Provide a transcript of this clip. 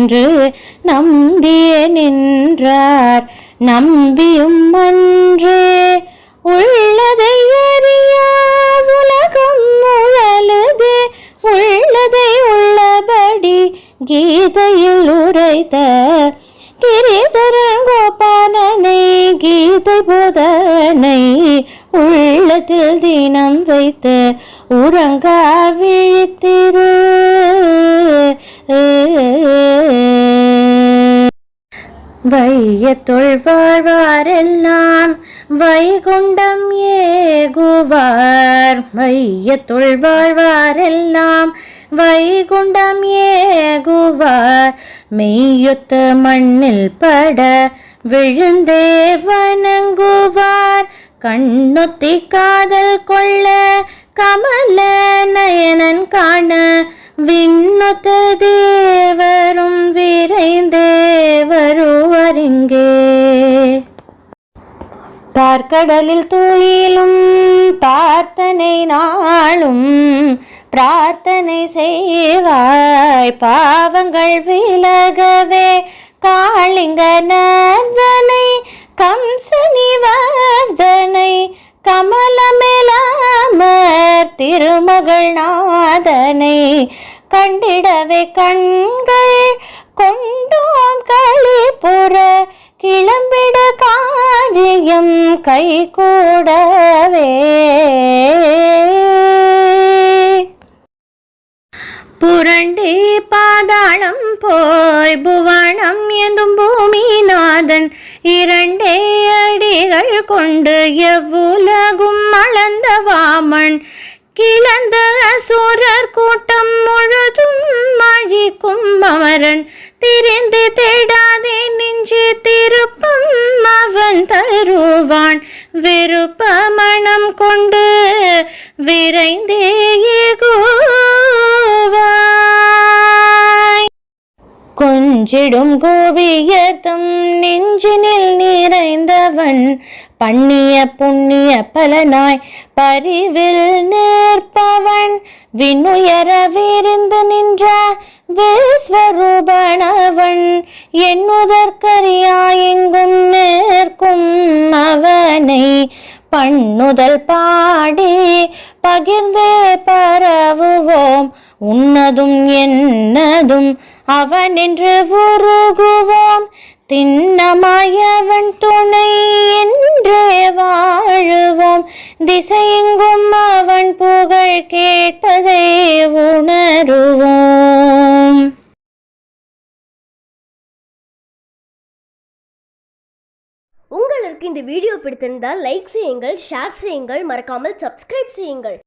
என்று நம்பியே நின்றார். நம்பியும் அன்றே உள்ளதை அறியா உலகம் உழலுதே. உள்ளதை உள்ளபடி கீதையில் உரைத்த கிரிதரங்கோபாலனை கீதை போதனை உள்ளத்தில் தினம் வைத்து உறங்கா விழித்திரு. வையத்துள் வாழ்வாரெல்லாம் வைகுண்டம் ஏகுவார். வையத்துள் வாழ்வாரெல்லாம் வைகுண்டம் ஏகுவார். மெய்யொத்த மண்ணில் பட விழுந்தே வணங்குவார். கண்ணொத்தி காதல் கொள்ள கமல நயனன் காண விண்ணொத்த தேவரும் விரைந்தே வருவரிங்கே. பார்க்கடலில் தூயிலும் பார்த்தனை நாளும் பிரார்த்தனை செய்வாய். பாவங்கள் விலகவே காளிங்க நர்தனை கம்சனிவர்தனை கமலமேலாமர் திருமகள் நாதனை கண்டிடவே கண்கள் கொண்டோம் களிப்புற கிளம்பிட காரியம் கை கூடவே. புரண்டி பாதாளம் போய் புவனம் எந்தும் பூமிநாதன் இரண்டே அடிகள் கொண்டு எவ்வுலகும் அளந்த வாமன் கிளந்த அசுரர் கூட்டம் முழுதும் அழிக்கும் அமரன் திரிந்து தேடாதே நெஞ்சு திருப்பம் அவன் தருவான். விருப்ப மனம் கொண்டு விரைந்தே ஏகுவாய். கொஞ்சிடும் கோபியர்த்தம் நெஞ்சினில் நிறைந்தவன் பண்ணிய புண்ணிய பலனாய் பரிவில் நிற்பவன். விண்ணுயர விரிந்து நின்ற விஸ்வரூபனவன் எண்ணுதற்கரியாயெங்கும் நிற்கும் அவனை பண்ணுதல் பாடி பகிர்ந்தே பரவுவோம். உன்னதும் என்னதும் அவன் என்று உருகுவோம். திண்ணமாயவன் துணை என்றே வாழுவோம். திசையெங்கும் அவன் புகழ் கேட்பதை உணருவோம். உங்களுக்கு இந்த வீடியோ பிடித்திருந்தால் லைக் செய்யுங்கள், ஷேர் செய்யுங்கள், மறக்காமல் சப்ஸ்கிரைப் செய்யுங்கள்.